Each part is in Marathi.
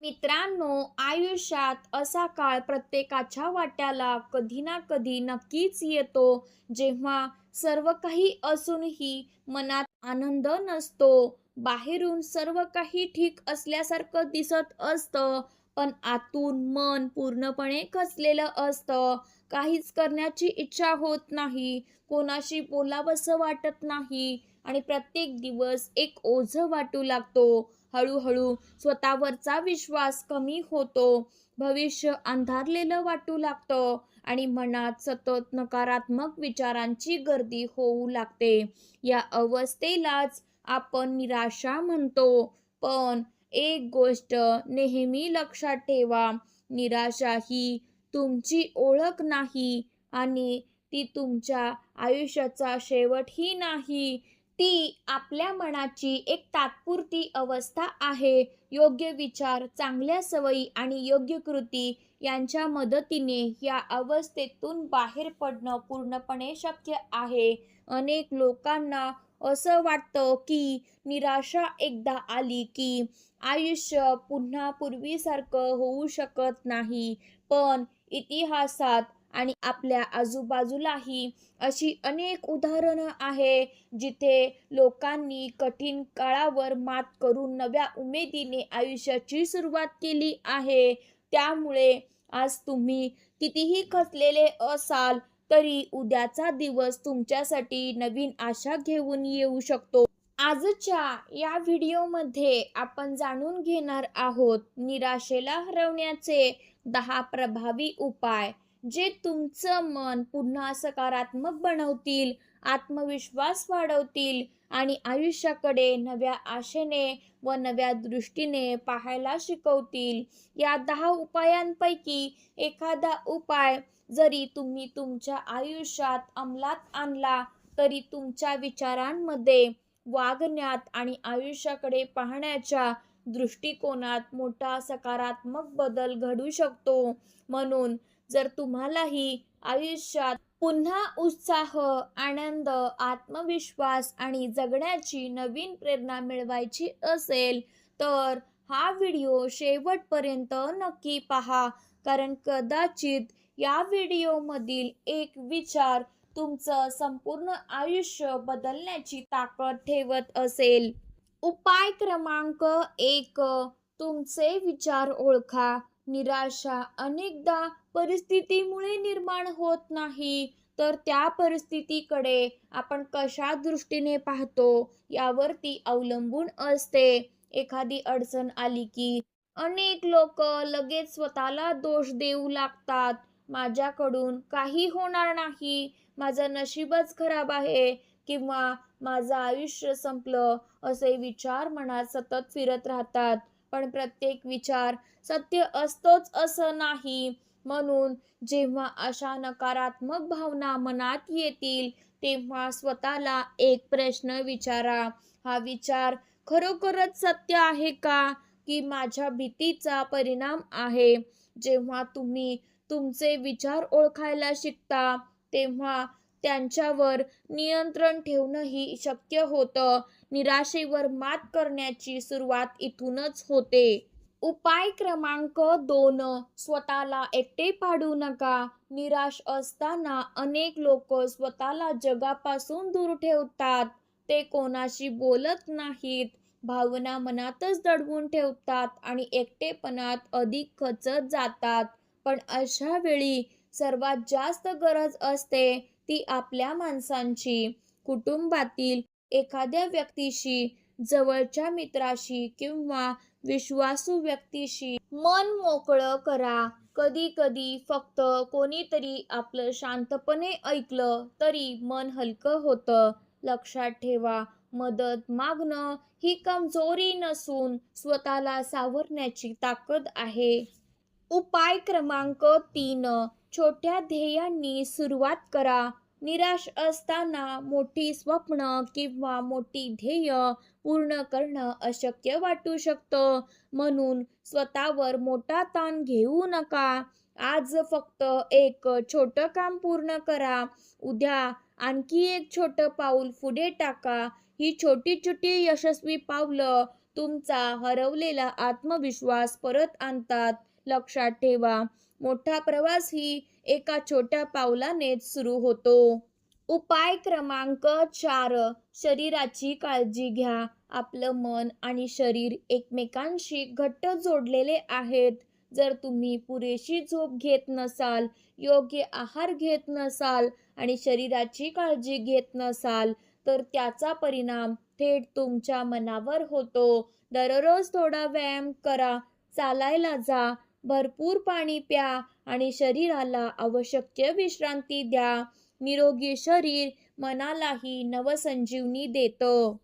मित्रांनो, आयुष्यात असा काळ प्रत्येकाच्या वाट्याला कधी ना कधी नक्कीच येतो, जेव्हा सर्व काही असूनही मनात आनंद नसतो. बाहेरून सर्व काही ठीक असल्यासारखं दिसत असतं, पण आतून मन पूर्णपणे खचलेलं असतं. काहीच करण्याची इच्छा होत नाही, कोणाशी बोलावंसं वाटत नाही आणि प्रत्येक दिवस एक ओझं वाटू लागतो. हळूहळू स्वतःवरचा विश्वास कमी होतो, भविष्य अंधारलेलं वाटू लागतं आणि मनात सतत नकारात्मक विचारांची गर्दी होऊ लागते. या अवस्थेलाच आपण निराशा म्हणतो. पण एक गोष्ट नेहमी लक्षात ठेवा, निराशा ही तुमची ओळख नाही आणि ती तुमच्या आयुष्याचा शेवटही नाही. ती आपल्या मनाची एक तात्पुरती अवस्था आहे. योग्य विचार, चांगल्या सवयी आणि योग्य कृती यांच्या मदतीने या अवस्थेतून बाहेर पडणं पूर्णपणे शक्य आहे. अनेक लोकांना असं वाटतं की निराशा एकदा आली की आयुष्य पुन्हा पूर्वीसारखं होऊ शकत नाही. पण इतिहासात आणि आपल्या आजूबाजूलाही अशी अनेक उदाहरणं आहे, जिथे लोकांनी कठीण काळावर मात करून नव्या उमेदीने आयुष्याची सुरुवात केली आहे. त्यामुळे आज तुम्ही कितीही खचलेले असाल तरी उद्याचा दिवस तुमच्यासाठी नवीन आशा घेऊन येऊ शकतो. आजच्या या व्हिडिओमध्ये आपण जाणून घेणार आहोत निराशेला हरवण्याचे 10 प्रभावी उपाय, जे तुमचं मन पुन्हा सकारात्मक बनवतील, आत्मविश्वास वाढवतील आणि आयुष्याकडे नव्या आशेने व नव्या दृष्टीने पाहायला शिकवतील. या 10 उपायांपैकी एखादा उपाय जरी तुम्ही तुमच्या आयुष्यात अंमलात आणला तरी तुमच्या विचारांमध्ये, वागण्यात आणि आयुष्याकडे पाहण्याच्या दृष्टिकोनात मोठा सकारात्मक बदल घडू शकतो. म्हणून जर तुम्हालाही आयुष्यात पुन्हा उत्साह, आनंद, आत्मविश्वास आणि जगण्याची नवीन प्रेरणा मिळवायची असेल तर हा व्हिडिओ शेवटपर्यंत नक्की पहा, कारण कदाचित या व्हिडिओमधील एक विचार तुमचं संपूर्ण आयुष्य बदलण्याची ताकद ठेवत असेल. उपाय क्रमांक 1, तुमचे विचार ओळखा. निराशा अनेकदा परिस्थितीमुळे निर्माण होत नाही, तर त्या परिस्थितीकडे आपण कशा दृष्टीने पाहतो यावरती अवलंबून असते. एखादी अडचण आली की अनेक लोक लगेच स्वतःला दोष देऊ लागतात. माझ्याकडून काही होणार नाही, माझं नशीबच खराब आहे किंवा माझं आयुष्य संपलं, असे विचार मनात सतत फिरत राहतात. पण प्रत्येक विचार सत्य असतोच असं नाही. म्हणून जेव्हा अशा नकारात्मक भावना मनात येतील तेव्हा स्वतःला एक प्रश्न विचारा, हा विचार खरोखरच सत्य आहे का, की माझ्या भीतीचा परिणाम आहे? जेव्हा तुम्ही तुमचे विचार ओळखायला शिकता तेव्हा त्यांच्यावर नियंत्रण ठेवणंही शक्य होतं. निराशेवर मात करण्याची सुरुवात इथूनच होते. उपाय क्रमांक 2, स्वतःला एकटे पाडू नका. निराश असताना अनेक लोक स्वतःला जगापासून दूर ठेवतात. ते कोणाशी बोलत नाहीत, भावना मनातच दडवून ठेवतात आणि एकटेपणात अधिक खचत जातात. पण अशा वेळी सर्वात जास्त गरज असते ती आपल्या माणसांची. कुटुंबातील एखाद्या व्यक्तीशी, जवळच्या मित्राशी किंवा विश्वासू व्यक्तीशी मन मोकळं करा. कधी कधी फक्त कोणीतरी आपलं शांतपणे ऐकलं तरी मन हलकं होतं. लक्षात ठेवा, मदत मागणं ही कमजोरी नसून स्वतःला सावरण्याची ताकद आहे. उपाय क्रमांक 3, छोट्या ध्येयांनी सुरुवात करा. निराश असताना मोठी स्वप्न किंवा मोठी ध्येय पूर्ण करणं अशक्य वाटू शकतं. म्हणून स्वतःवर मोठा ताण घेऊ नका. आज फक्त एक छोटं काम पूर्ण करा. उद्या आणखी एक छोटं पाऊल पुढे टाका. ही छोटी छोटी यशस्वी पावलं तुमचा हरवलेला आत्मविश्वास परत आणतात. लक्षात ठेवा, मोठा प्रवास ही एका छोट्या पावलानेच सुरू होतो. उपाय क्रमांक 4. शरीराची काळजी घ्या. आपलं मन आणि शरीर एकमेकांशी घट्ट जोडलेले आहेत. जर तुम्ही पुरेशी झोप घेत नसाल, योग्य आहार घेत नसाल आणि शरीराची काळजी घेत नसाल, तर त्याचा परिणाम थेट तुमच्या मनावर होतो. दररोज थोडा व्यायाम करा, चालायला जा, भरपूर पाणी प्या आणि शरीराला आवश्यक विश्रांती द्या. निरोगी शरीर मनालाही नवसंजीवनी देतं.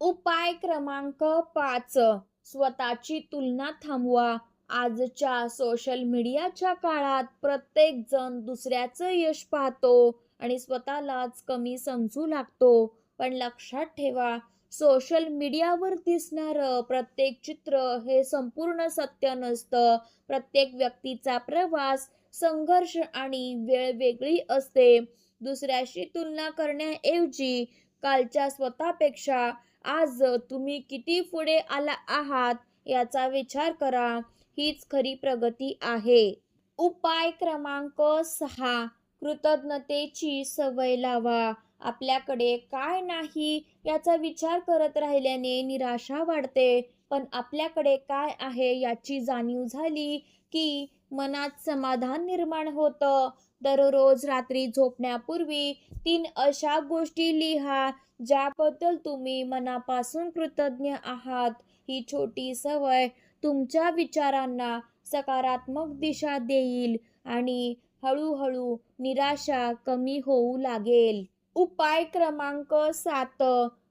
उपाय क्रमांक 5. स्वतःची तुलना थांबवा. आजच्या सोशल मीडियाच्या काळात प्रत्येक जण दुसऱ्याचं यश पाहतो आणि स्वतःलाच कमी समजू लागतो. पण लक्षात ठेवा, सोशल मीडियावर दिसणारं प्रत्येक चित्र हे संपूर्ण सत्य नसतं. प्रत्येक व्यक्तीचा प्रवास, संघर्ष आणि वेळ वेगळी असते. दुसऱ्याशी तुलना करण्याऐवजी कालच्या स्वतःपेक्षा आज तुम्ही किती पुढे आला आहात याचा विचार करा. हीच खरी प्रगती आहे. उपाय क्रमांक 6. कृतज्ञतेची सवय लावा. आपल्याकडे काय नाही याचा विचार करत राहिल्याने निराशा वाढते, पण आपल्याकडे काय आहे याची जाणीव झाली की मनात समाधान निर्माण होतं. दररोज रात्री झोपण्यापूर्वी 3 अशा गोष्टी लिहा ज्याबद्दल तुम्ही मनापासून कृतज्ञ आहात. ही छोटी सवय तुमच्या विचारांना सकारात्मक दिशा देईल आणि हळूहळू निराशा कमी होऊ लागेल. उपाय क्रमांक 7.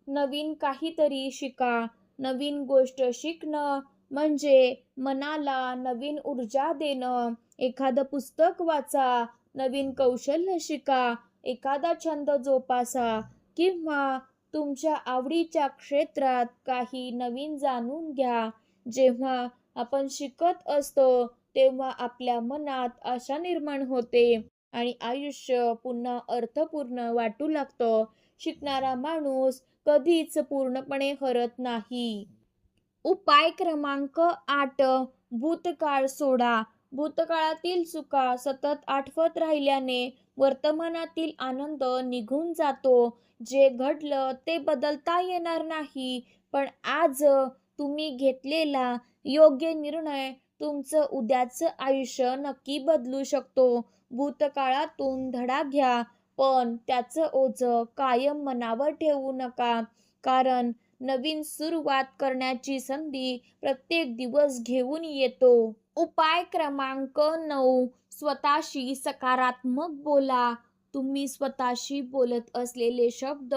नवीन काहीतरी शिका. नवीन गोष्ट शिकणं म्हणजे मनाला नवीन ऊर्जा देणं. एखादं पुस्तक वाचा, नवीन कौशल्य शिका, एखादा छंद जोपासा किंवा तुमच्या आवडीच्या क्षेत्रात काही नवीन जाणून घ्या. जेव्हा आपण शिकत असतो तेव्हा आपल्या मनात आशा निर्माण होते आणि आयुष्य पुन्हा अर्थपूर्ण वाटू लागतं. शिकणारा माणूस कधीच पूर्णपणे हरत नाही. उपाय क्रमांक 8. भूतकाळ सोडा. भूतकाळातील चुका सतत आठवत राहिल्याने वर्तमानातील आनंद निघून जातो. जे घडलं ते बदलता येणार नाही, पण आज तुम्ही घेतलेला योग्य निर्णय तुमचं उद्याचं आयुष्य नक्की बदलू शकतो. भूतकाळातून धडा घ्या, पण त्याचं ओझं कायम मनावर ठेवू नका, कारण नवीन सुरुवात करण्याची संधी प्रत्येक दिवस घेऊन येतो. उपाय क्रमांक 9. स्वतःशी सकारात्मक बोला. तुम्ही स्वतःशी बोलत असलेले शब्द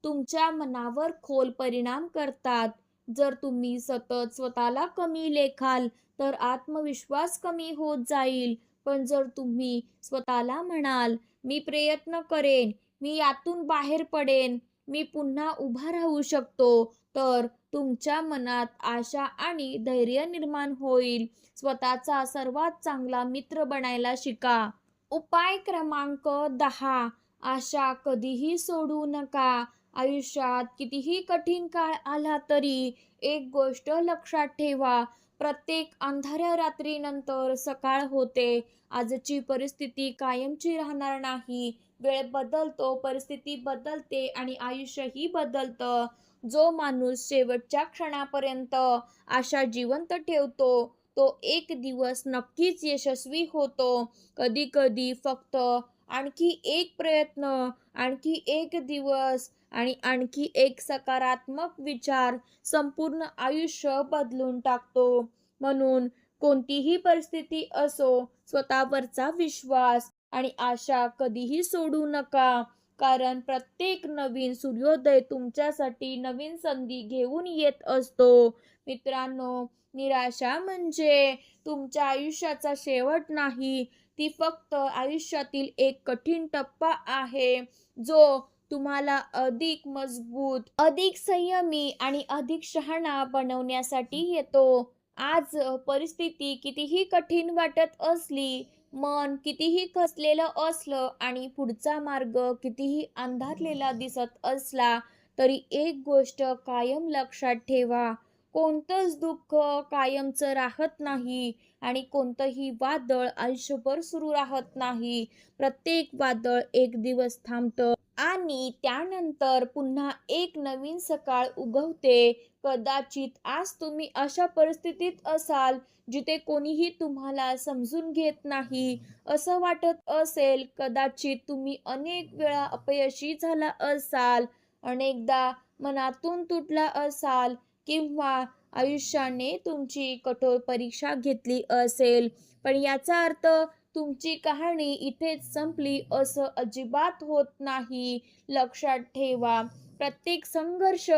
तुमच्या मनावर खोल परिणाम करतात. जर तुम्ही सतत स्वतःला कमी लेखाल तर आत्मविश्वास कमी होत जाईल. पण जर तुम्ही स्वतःला म्हणाल, मी प्रयत्न करेन, मी यातून बाहेर पडेन, मी पुन्हा उभा राहू शकतो, तर तुमच्या मनात आशा आणि धैर्य निर्माण होईल. स्वतःचा सर्वात चांगला मित्र बनायला शिका. उपाय क्रमांक 10. आशा कधीही सोडू नका. आयुष्यात कितीही कठीण काळ आला तरी एक गोष्ट लक्षात ठेवा, प्रत्येक अंधाऱ्या रात्रीनंतर सकाळ होते. आजची परिस्थिती कायमची राहणार नाही. वेळ बदलतो, परिस्थिती बदलते आणि आयुष्यही बदलतं. जो माणूस शेवटच्या क्षणापर्यंत आशा जिवंत ठेवतो तो एक दिवस नक्कीच यशस्वी होतो. कधी कधी फक्त आणखी एक प्रयत्न, आणखी एक दिवस आणि आणखी एक सकारात्मक विचार संपूर्ण आयुष्य बदलून टाकतो. म्हणून कोणतीही परिस्थिती असो, स्वतःवरचा विश्वास आणि आशा कधीही सोडू नका, कारण प्रत्येक नवीन सूर्योदय तुमच्यासाठी नवीन संधी घेऊन येत असतो. मित्रांनो, निराशा म्हणजे तुमच्या आयुष्याचा शेवट नाही, ती फक्त आयुष्यातील एक कठीण टप्पा आहे, जो तुम्हाला अधिक मजबूत, अधिक संयमी आणि अधिक शहाणा बनवण्यासाठी येतो. आज परिस्थिती कितीही कठीण वाटत असली, मन कितीही खचलेलं असलं आणि पुढचा मार्ग कितीही अंधारलेला दिसत असला, तरी एक गोष्ट कायम लक्षात ठेवा, कोणतंच दुःख कायमचं राहत नाही आणि कोणतंही वादळ आयुष्यभर सुरू राहत नाही. प्रत्येक वादळ एक दिवस थांबतं आणि त्यानंतर पुन्हा एक नवीन सकाळ उगवते. कदाचित आज तुम्ही अशा परिस्थितीत असाल जिथे कोणीही तुम्हाला समजून घेत नाही असं वाटत असेल. कदाचित तुम्ही अनेक वेळा अपयशी झाला असाल, अनेकदा मनातून तुटला असाल किंवा आयुष्याने तुमची कठोर परीक्षा घेतली असेल. पण याचा अर्थ तुमची कहाणी इथेच संपली असं अजिबात होत नाही. लक्षात ठेवा, प्रत्येक संघर्ष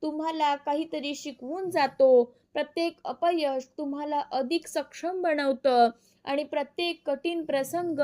तुम्हाला काहीतरी शिकवून जातो. प्रत्येक अपयश तुम्हाला अधिक सक्षम बनवतं आणि प्रत्येक कठीण प्रसंग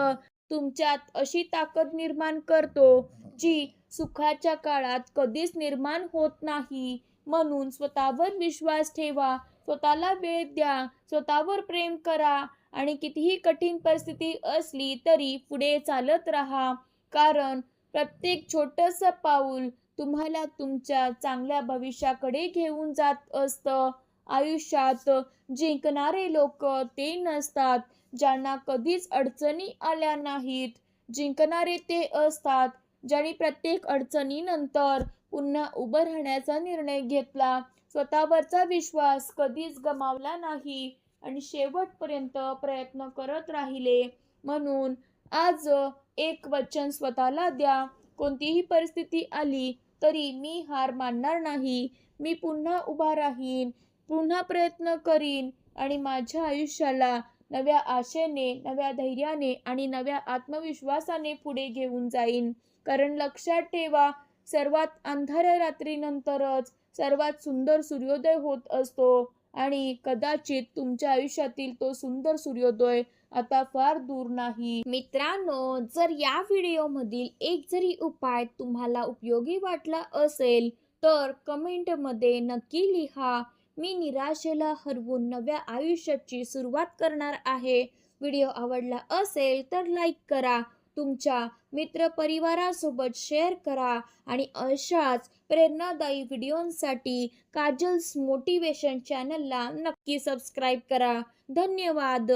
तुमच्यात अशी ताकद निर्माण करतो जी सुखाच्या काळात कधीच निर्माण होत नाही. म्हणून स्वतःवर विश्वास ठेवा, स्वतःला वेळ द्या, स्वतःवर प्रेम करा आणि कितीही कठीण परिस्थिती असली तरी पुढे चालत राहा. कारण प्रत्येक छोटंसं पाऊल तुम्हाला तुमच्या चांगल्या भविष्याकडे घेऊन जात असतं. आयुष्यात जिंकणारे लोक ते नसतात ज्यांना कधीच अडचणी आल्या नाहीत. जिंकणारे ते असतात ज्यांनी प्रत्येक अडचणीनंतर पुन्हा उभं राहण्याचा निर्णय घेतला, स्वतःवरचा विश्वास कधीच गमावला नाही आणि शेवटपर्यंत प्रयत्न करत राहिले. म्हणून आज एक वचन स्वतःला द्या, कोणतीही परिस्थिती आली तरी मी हार मानणार नाही. मी पुन्हा उभा राहीन, पुन्हा प्रयत्न करीन आणि माझ्या आयुष्याला नव्या आशेने, नव्या धैर्याने आणि नव्या आत्मविश्वासाने पुढे घेऊन जाईन. कारण लक्षात ठेवा, सर्वात अंधाऱ्या रात्रीनंतरच सर्वात सुंदर सूर्योदय होत असतो आणि कदाचित तुमच्या आयुष्यातील तो सुंदर सूर्योदय आता फार दूर नाही. मित्रांनो, जर या व्हिडिओमधील एक जरी उपाय तुम्हाला उपयोगी वाटला असेल तर कमेंटमध्ये नक्की लिहा. मी निराशेला हरवून नव्या आयुष्याची सुरुवात करणार आहे. व्हिडिओ आवडला असेल तर लाईक करा, तुमच्या मित्रपरिवारासोबत शेअर करा आणि अशाच प्रेरणादायी व्हिडिओंसाठी काजल्स मोटिवेशन चॅनलला नक्की सबस्क्राईब करा. धन्यवाद.